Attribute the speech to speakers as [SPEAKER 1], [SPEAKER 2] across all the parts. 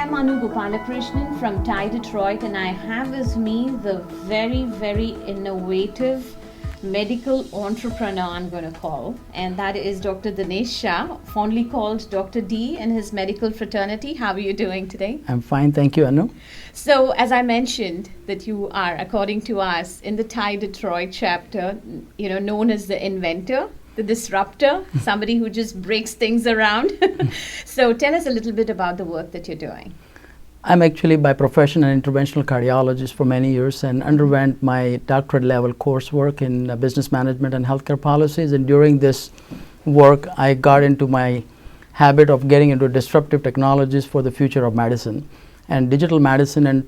[SPEAKER 1] am Anu Gopalakrishnan from TIE Detroit, and I have with me the very innovative medical entrepreneur, I'm going to call, and that is Dr. Dinesh Shah, fondly called Dr. D in his medical fraternity. How are you doing today?
[SPEAKER 2] I'm fine, thank you, Anu.
[SPEAKER 1] So, as I mentioned, that you are, according to us, in the TIE Detroit chapter, known as the inventor, the disruptor, somebody who just breaks things around. So tell us a little bit about the work that you're doing.
[SPEAKER 2] I'm actually by profession an interventional cardiologist for many years and underwent my doctorate level coursework in business management and healthcare policies. And during this work, I got into my habit of getting into disruptive technologies for the future of medicine. And digital medicine and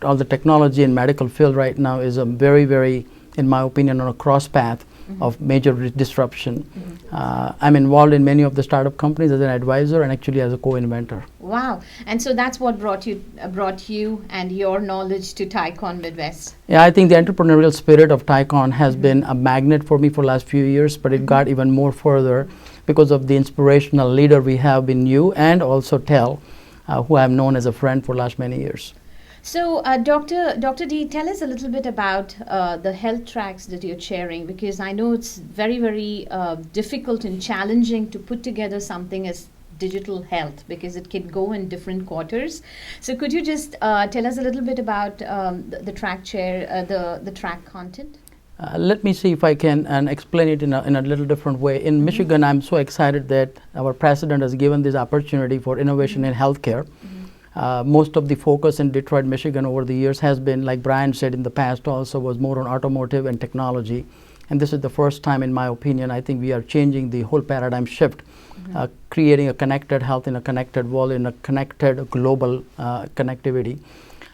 [SPEAKER 2] all the technology in medical field right now is a very, in my opinion, on a cross path of major disruption. I'm involved in many of the startup companies as an advisor and actually as a co-inventor.
[SPEAKER 1] Wow. And so that's what brought you and your knowledge to TICON Midwest.
[SPEAKER 2] Yeah, I think the entrepreneurial spirit of TICON has been a magnet for me for the last few years, but it got even more further because of the inspirational leader we have in you and also Tel, who I've known as a friend for the last many years.
[SPEAKER 1] So, Dr. D, tell us a little bit about the health tracks that you're sharing, because I know it's very difficult and challenging to put together something as digital health because it can go in different quarters. So, could you just tell us a little bit about the track the track content?
[SPEAKER 2] Let me see if I can explain it in a little different way. In Michigan, I'm so excited that our president has given this opportunity for innovation in healthcare. Most of the focus in Detroit, Michigan over the years has been, like Brian said in the past also, was more on automotive and technology. And this is the first time, in my opinion, I think we are changing the whole paradigm shift, creating a connected health in a connected world, in a connected global connectivity.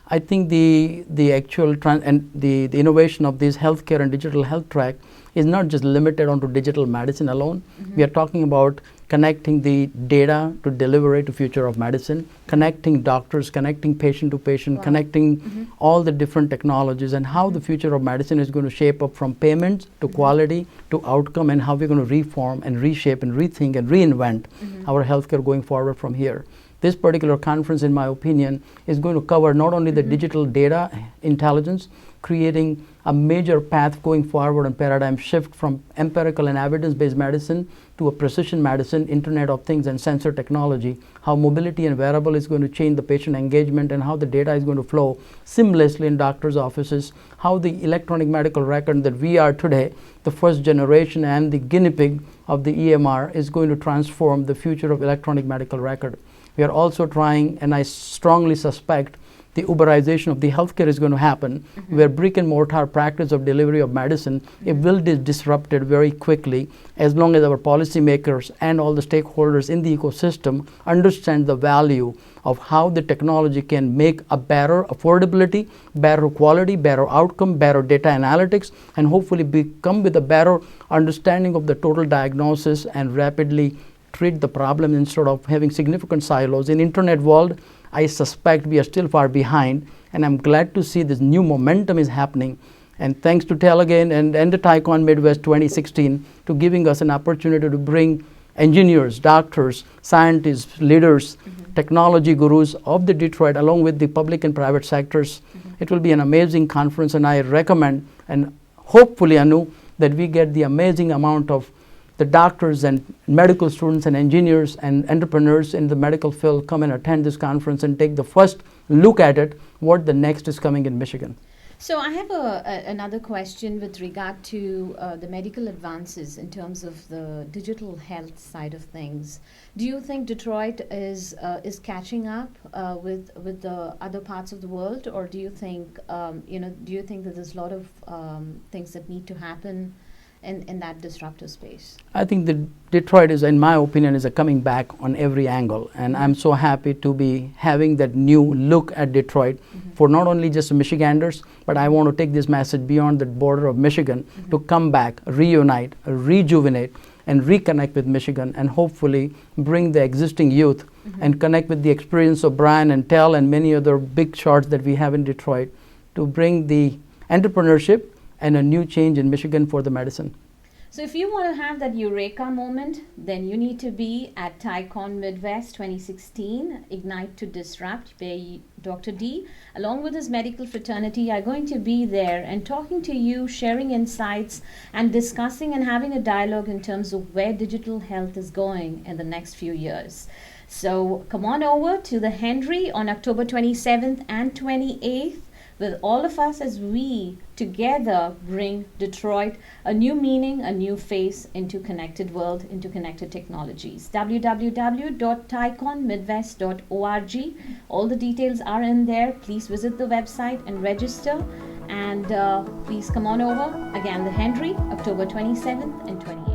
[SPEAKER 2] I think the actual the innovation of this healthcare and digital health track is not just limited onto digital medicine alone. We are talking about connecting the data to deliver it to future of medicine, connecting doctors, connecting patient to patient, connecting all the different technologies and how the future of medicine is going to shape up from payments to quality to outcome, and how we're going to reform and reshape and rethink and reinvent our healthcare going forward from here. This particular conference, in my opinion, is going to cover not only the digital data intelligence, creating a major path going forward and paradigm shift from empirical and evidence-based medicine to a precision medicine, Internet of Things and sensor technology, how mobility and wearable is going to change the patient engagement and how the data is going to flow seamlessly in doctors' offices, how the electronic medical record that we are today, the first generation and the guinea pig of the EMR, is going to transform the future of electronic medical record. We are also trying, and I strongly suspect, the Uberization of the healthcare is going to happen, where brick and mortar practice of delivery of medicine, it will be disrupted very quickly as long as our policymakers and all the stakeholders in the ecosystem understand the value of how the technology can make a better affordability, better quality, better outcome, better data analytics, and hopefully come with a better understanding of the total diagnosis and rapidly treat the problem instead of having significant silos. In internet world, I suspect we are still far behind, and I'm glad to see this new momentum is happening. And thanks to Tel again and the TICON Midwest 2016 to giving us an opportunity to bring engineers, doctors, scientists, leaders, technology gurus of the Detroit along with the public and private sectors. It will be an amazing conference, and I recommend, and hopefully, Anu, that we get the amazing amount of the doctors and medical students and engineers and entrepreneurs in the medical field come and attend this conference and take the first look at it, what the next is coming in Michigan.
[SPEAKER 1] So I have another question with regard to the medical advances in terms of the digital health side of things. Do you think Detroit is catching up with the other parts of the world, or do you think that there's a lot of things that need to happen in that disruptive space?
[SPEAKER 2] I think that Detroit is, in my opinion, is a coming back on every angle, and I'm so happy to be having that new look at Detroit for not only just Michiganders, but I want to take this message beyond the border of Michigan to come back, reunite, rejuvenate, and reconnect with Michigan, and hopefully bring the existing youth and connect with the experience of Brian and Tel and many other big shots that we have in Detroit to bring the entrepreneurship and a new change in Michigan for the medicine.
[SPEAKER 1] So if you want to have that eureka moment, then you need to be at TiECon Midwest 2016, Ignite to Disrupt, where Dr. D, along with his medical fraternity, are going to be there and talking to you, sharing insights, and discussing and having a dialogue in terms of where digital health is going in the next few years. So come on over to the Henry on October 27th and 28th with all of us as we together bring Detroit a new meaning, a new face into connected world, into connected technologies. www.tieconmidwest.org. All the details are in there. Please visit the website and register. And please come on over. Again, the Henry, October 27th and 28th.